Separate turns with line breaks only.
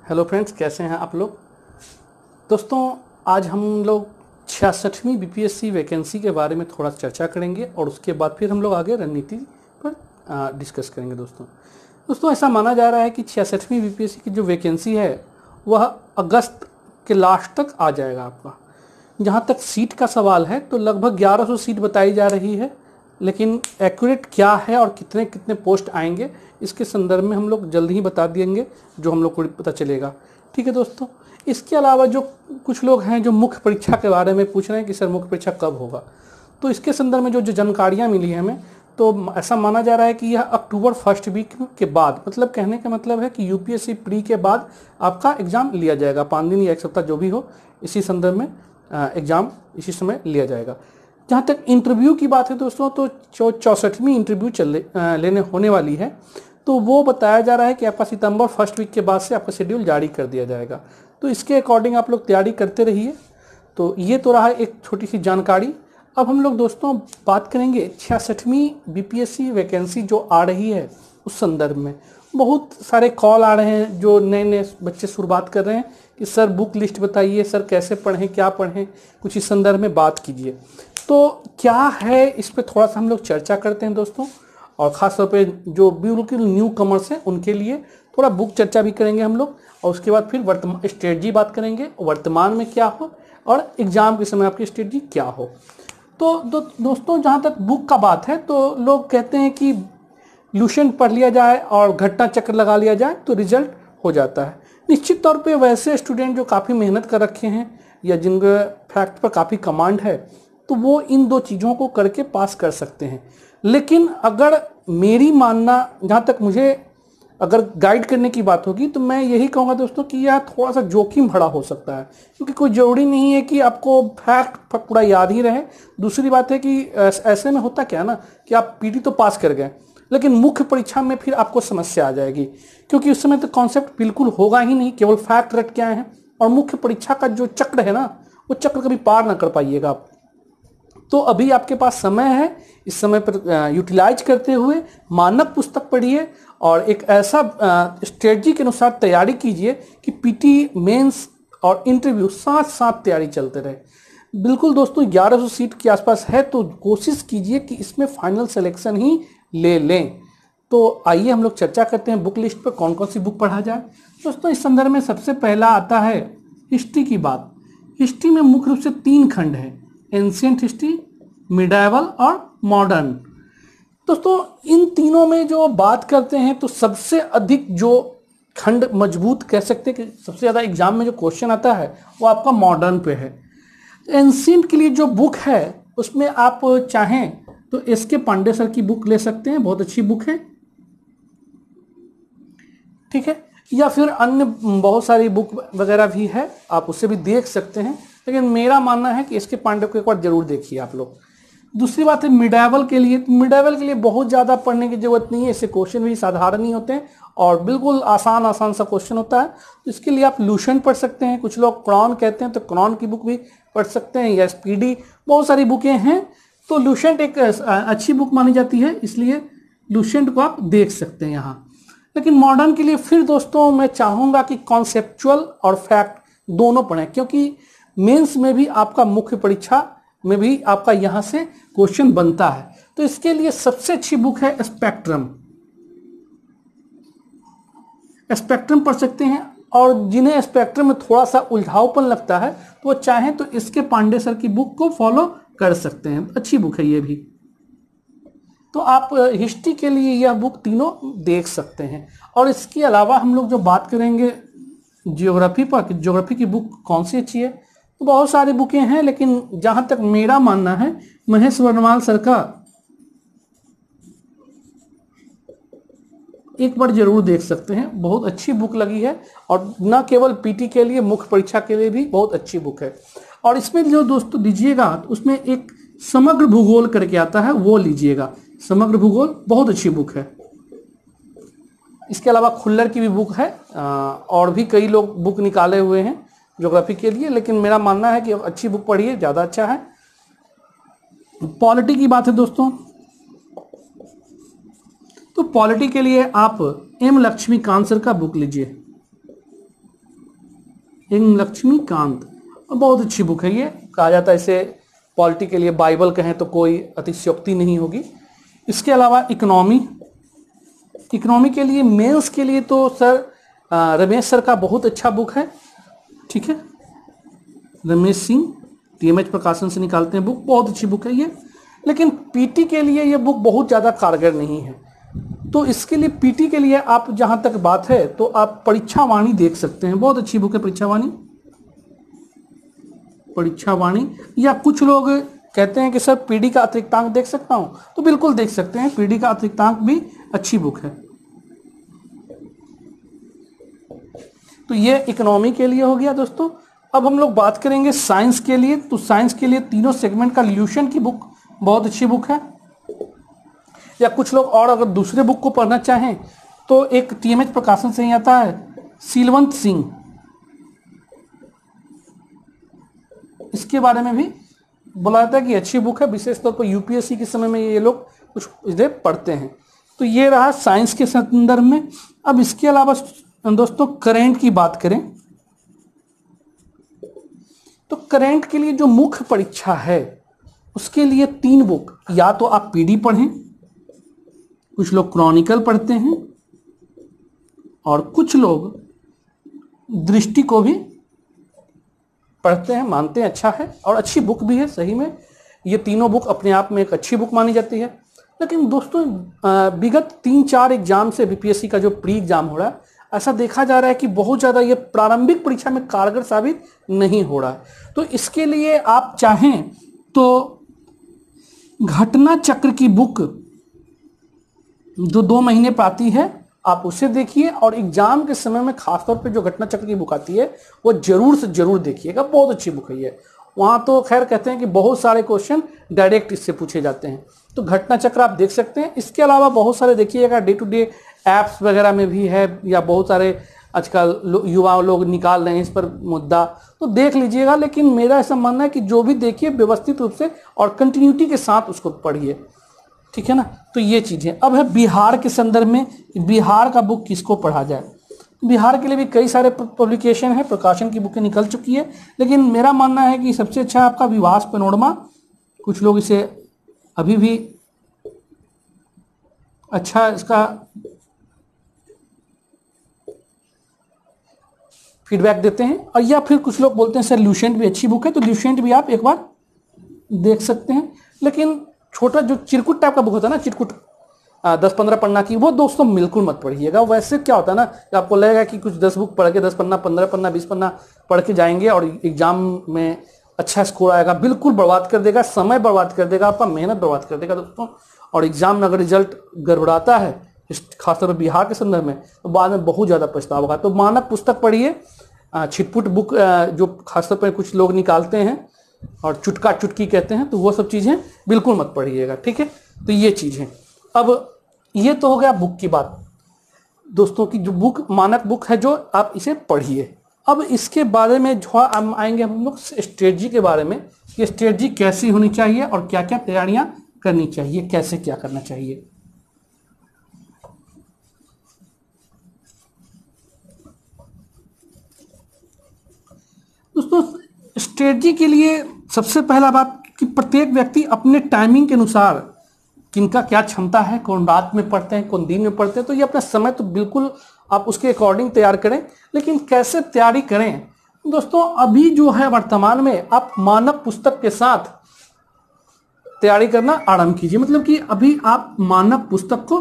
Hello friends, कैसे हैं आप लोग। दोस्तों, आज हम लोग 66वीं बीपीएससी वैकेंसी के बारे में थोड़ा चर्चा करेंगे और उसके बाद फिर हम लोग आगे रणनीति पर डिस्कस करेंगे। दोस्तों ऐसा माना जा रहा है कि 66वीं बीपीएससी की जो वैकेंसी है वह अगस्त के लास्ट तक आ जाएगा आपका। जहाँ तक सीट का सवाल है तो लगभग 1100 सीट बताई जा रही है, लेकिन एक्यूरेट क्या है और कितने कितने पोस्ट आएंगे इसके संदर्भ में हम लोग जल्द ही बता देंगे, जो हम लोग को पता चलेगा। ठीक है दोस्तों, इसके अलावा जो कुछ लोग हैं जो मुख्य परीक्षा के बारे में पूछ रहे हैं कि सर मुख्य परीक्षा कब होगा, तो इसके संदर्भ में जो जानकारियाँ मिली है हमें, तो ऐसा माना जा रहा है कि यह अक्टूबर फर्स्ट वीक के बाद, मतलब कहने का मतलब है कि यूपीएससी प्री के बाद आपका एग्जाम लिया जाएगा। 5 दिन या 1 सप्ताह जो भी हो, इसी संदर्भ में एग्जाम इसी समय लिया जाएगा। जहाँ तक इंटरव्यू की बात है दोस्तों, तो जो 64वीं इंटरव्यू लेने होने वाली है, तो वो बताया जा रहा है कि आपका सितंबर फर्स्ट वीक के बाद से आपका शेड्यूल जारी कर दिया जाएगा। तो इसके अकॉर्डिंग आप लोग तैयारी करते रहिए। तो ये तो रहा एक छोटी सी जानकारी। अब हम लोग दोस्तों बात करेंगे 66वीं बीपीएससी वैकेंसी जो आ रही है उस संदर्भ में। बहुत सारे कॉल आ रहे हैं, जो नए नए बच्चे शुरुआत कर रहे हैं कि सर बुक लिस्ट बताइए, सर कैसे पढ़ें, क्या पढ़ें, कुछ इस संदर्भ में बात कीजिए। तो क्या है इस पर थोड़ा सा हम लोग चर्चा करते हैं दोस्तों, और ख़ास तौर पे जो बिल्कुल न्यू कमर्स हैं उनके लिए थोड़ा बुक चर्चा भी करेंगे हम लोग, और उसके बाद फिर वर्तमान स्ट्रेटजी बात करेंगे, वर्तमान में क्या हो और एग्जाम के समय आपकी स्ट्रेटजी क्या हो। तो दोस्तों जहाँ तक बुक का बात है, तो लोग कहते हैं कि लुसेंट पढ़ लिया जाए और घटना चक्र लगा लिया जाए तो रिजल्ट हो जाता है। निश्चित तौर पे वैसे स्टूडेंट जो काफ़ी मेहनत कर रखे हैं या जिनके फैक्ट पर काफ़ी कमांड है, तो वो इन दो चीज़ों को करके पास कर सकते हैं। लेकिन अगर मेरी मानना, जहाँ तक मुझे अगर गाइड करने की बात होगी, तो मैं यही कहूँगा दोस्तों कि यह थोड़ा सा जोखिम भरा हो सकता है, क्योंकि कोई ज़रूरी नहीं है कि आपको फैक्ट पूरा याद ही रहे। दूसरी बात है कि ऐसे में होता क्या है ना कि आप पीटी तो पास कर गए, लेकिन मुख्य परीक्षा में फिर आपको समस्या आ जाएगी, क्योंकि उस समय तो कॉन्सेप्ट बिल्कुल होगा ही नहीं, केवल फैक्ट रट के आए हैं, और मुख्य परीक्षा का जो चक्र है ना, वो चक्र कभी पार ना कर पाइएगा आप। तो अभी आपके पास समय है, इस समय पर यूटिलाइज करते हुए मानक पुस्तक पढ़िए और एक ऐसा स्ट्रेटजी के अनुसार तैयारी कीजिए कि पीटी, मेंस और इंटरव्यू साथ साथ तैयारी चलते रहे। बिल्कुल दोस्तों 1100 सीट के आसपास है, तो कोशिश कीजिए कि इसमें फाइनल सिलेक्शन ही ले लें। तो आइए हम लोग चर्चा करते हैं बुक लिस्ट पर कौन कौन सी बुक पढ़ा जाए। दोस्तों इस संदर्भ में सबसे पहला आता है हिस्ट्री की बात। हिस्ट्री में मुख्य रूप से 3 खंड है, एंशिएंट हिस्ट्री, मिडाइवल और मॉडर्न। दोस्तों इन तीनों में जो बात करते हैं, तो सबसे अधिक जो खंड मजबूत कह सकते हैं कि सबसे ज़्यादा एग्जाम में जो क्वेश्चन आता है वो आपका मॉडर्न पे है। एंशिएंट के लिए जो बुक है उसमें आप चाहें तो एस.के. पांडे सर की बुक ले सकते हैं, बहुत अच्छी बुक है। ठीक है, या फिर अन्य बहुत सारी बुक वगैरह भी है, आप उसे भी देख सकते हैं, लेकिन मेरा मानना है कि एस.के. पांडे को एक बार जरूर देखिए आप लोग। दूसरी बात है मिडाइवल के लिए। मिडाइवल के लिए बहुत ज़्यादा पढ़ने की जरूरत नहीं है, इससे क्वेश्चन भी साधारण ही होते हैं और बिल्कुल आसान सा क्वेश्चन होता है। तो इसके लिए आप लुसेंट पढ़ सकते हैं, कुछ लोग क्रॉन कहते हैं तो क्रॉन की बुक भी पढ़ सकते हैं, या स्पीडी, बहुत सारी बुकें हैं। तो लुसेंट एक अच्छी बुक मानी जाती है, इसलिए लुसेंट को आप देख सकते हैं यहाँ। लेकिन मॉडर्न के लिए फिर दोस्तों मैं चाहूँगा कि कॉन्सेप्चुअल और फैक्ट दोनों पढ़ें, क्योंकि मेंस में भी आपका मुख्य परीक्षा में भी आपका यहाँ से क्वेश्चन बनता है। तो इसके लिए सबसे अच्छी बुक है स्पेक्ट्रम। स्पेक्ट्रम पढ़ सकते हैं, और जिन्हें स्पेक्ट्रम में थोड़ा सा उलझावपन लगता है तो वो चाहें तो इसके पांडे सर की बुक को फॉलो कर सकते हैं, अच्छी बुक है ये भी। तो आप हिस्ट्री के लिए यह बुक तीनों देख सकते हैं। और इसके अलावा हम लोग जो बात करेंगे जियोग्राफी पर, कि जियोग्राफी की बुक कौन सी अच्छी है, तो बहुत सारी बुकें हैं, लेकिन जहाँ तक मेरा मानना है महेश वर्णवाल सर का एक बार जरूर देख सकते हैं, बहुत अच्छी बुक लगी है, और न केवल पीटी के लिए, मुख्य परीक्षा के लिए भी बहुत अच्छी बुक है। और इसमें जो दोस्तों लीजिएगा, उसमें एक समग्र भूगोल करके आता है, वो लीजिएगा। समग्र भूगोल बहुत अच्छी बुक है। इसके अलावा खुल्लर की भी बुक है, और भी कई लोग बुक निकाले हुए हैं ज्योग्राफी के लिए, लेकिन मेरा मानना है कि अच्छी बुक पढ़िए, ज़्यादा अच्छा है। पॉलिटी की बात है दोस्तों, तो पॉलिटी के लिए आप एम लक्ष्मीकांत सर का बुक लीजिए। एम लक्ष्मीकांत, बहुत अच्छी बुक है ये। कहा जाता है इसे पॉलिटी के लिए बाइबल कहें तो कोई अतिशयोक्ति नहीं होगी। इसके अलावा इकोनॉमी के लिए, मेंस के लिए तो सर रमेश सर का बहुत अच्छा बुक है, ठीक है। रमेश सिंह टीएमएच प्रकाशन से निकालते हैं बुक, बहुत अच्छी बुक है ये। लेकिन पीटी के लिए ये बुक बहुत ज़्यादा कारगर नहीं है। तो इसके लिए पीटी के लिए आप, जहाँ तक बात है, तो आप परीक्षावाणी देख सकते हैं, बहुत अच्छी बुक है परीक्षावाणी। या कुछ लोग कहते हैं कि सर पीडी का अतिरिक्तांक देख सकता हूँ, तो बिल्कुल देख सकते हैं, पीडी का अतिरिक्तांक भी अच्छी बुक है। तो ये इकोनॉमी के लिए हो गया दोस्तों। अब हम लोग बात करेंगे साइंस के लिए। तो साइंस के लिए तीनों सेगमेंट का ल्यूशन की बुक बहुत अच्छी बुक है। या कुछ लोग और अगर दूसरे बुक को पढ़ना चाहें तो एक टीएमएच प्रकाशन से ही आता है, सीलवंत सिंह, इसके बारे में भी बोला जाता है कि अच्छी बुक है। विशेष तौर पर यूपीएससी के समय में ये लोग कुछ इसे पढ़ते हैं। तो ये रहा साइंस के संदर्भ में। अब इसके अलावा दोस्तों करेंट की बात करें तो करेंट के लिए जो मुख्य परीक्षा है उसके लिए 3 बुक, या तो आप पीडी पढ़ें, कुछ लोग क्रॉनिकल पढ़ते हैं, और कुछ लोग दृष्टि को भी पढ़ते हैं, मानते हैं अच्छा है और अच्छी बुक भी है। सही में ये तीनों बुक अपने आप में एक अच्छी बुक मानी जाती है। लेकिन दोस्तों विगत 3-4 एग्जाम से बीपीएससी का जो प्री एग्जाम हो रहा है, ऐसा देखा जा रहा है कि बहुत ज़्यादा ये प्रारंभिक परीक्षा में कारगर साबित नहीं हो रहा है। तो इसके लिए आप चाहें तो घटना चक्र की बुक जो 2 महीने पर आती है, आप उसे देखिए, और एग्जाम के समय में खासतौर पे जो घटना चक्र की बुक आती है वो जरूर से जरूर देखिएगा, बहुत अच्छी बुक है ये। वहाँ तो खैर कहते हैं कि बहुत सारे क्वेश्चन डायरेक्ट इससे पूछे जाते हैं, तो घटना चक्र आप देख सकते हैं। इसके अलावा बहुत सारे देखिएगा डे टू डे ऐप्स वगैरह में भी है, या बहुत सारे आजकल युवा लोग निकाल रहे हैं इस पर मुद्दा, तो देख लीजिएगा। लेकिन मेरा ऐसा मानना है कि जो भी देखिए व्यवस्थित रूप से और कंटिन्यूटी के साथ उसको पढ़िए, ठीक है ना। तो ये चीज़ें। अब है बिहार के संदर्भ में, बिहार का बुक किसको पढ़ा जाए। बिहार के लिए भी कई सारे पब्लिकेशन है, प्रकाशन की बुकें निकल चुकी है, लेकिन मेरा मानना है कि सबसे अच्छा आपका विवास पैनोरमा। कुछ लोग इसे अभी भी अच्छा इसका फीडबैक देते हैं, और या फिर कुछ लोग बोलते हैं सर ल्यूसेंट भी अच्छी बुक है, तो ल्यूसेंट भी आप एक बार देख सकते हैं। लेकिन छोटा जो चिरकुट टाइप का बुक होता है ना, चिरकुट 10-15 पन्ना की, वो दोस्तों बिल्कुल मत पढ़िएगा। वैसे क्या होता है ना कि आपको लगेगा कि कुछ 10 बुक पढ़ के 10 पन्ना, 15 पन्ना, 20 पन्ना पढ़ के जाएंगे और एग्जाम में अच्छा स्कोर आएगा, बिल्कुल बर्बाद कर देगा, समय बर्बाद कर देगा, आपका मेहनत बर्बाद कर देगा दोस्तों। और एग्जाम में अगर रिजल्ट गड़बड़ाता है, खासतौर पर बिहार के संदर्भ में, तो बाद में बहुत ज़्यादा पछतावा होगा। तो मानक पुस्तक पढ़िए, छिटपुट बुक जो खासतौर पर कुछ लोग निकालते हैं और चुटका चुटकी कहते हैं, तो वो सब चीज़ें बिल्कुल मत पढ़िएगा, ठीक है। तो ये चीज़ें। अब ये तो हो गया बुक की बात दोस्तों, की जो बुक मानक बुक है जो आप इसे पढ़िए। अब इसके बारे में जो हम आएंगे हम लोग स्ट्रेटजी के बारे में, कि स्ट्रेटजी कैसी होनी चाहिए और क्या क्या तैयारियां करनी चाहिए, कैसे क्या करना चाहिए। दोस्तों स्ट्रेटजी के लिए सबसे पहला बात कि प्रत्येक व्यक्ति अपने टाइमिंग के अनुसार, किनका क्या क्षमता है, कौन रात में पढ़ते हैं, कौन दिन में पढ़ते हैं, तो ये अपना समय तो बिल्कुल आप उसके अकॉर्डिंग तैयार करें। लेकिन कैसे तैयारी करें दोस्तों, अभी जो है वर्तमान में आप मानक पुस्तक के साथ तैयारी करना आरंभ कीजिए। मतलब कि अभी आप मानक पुस्तक को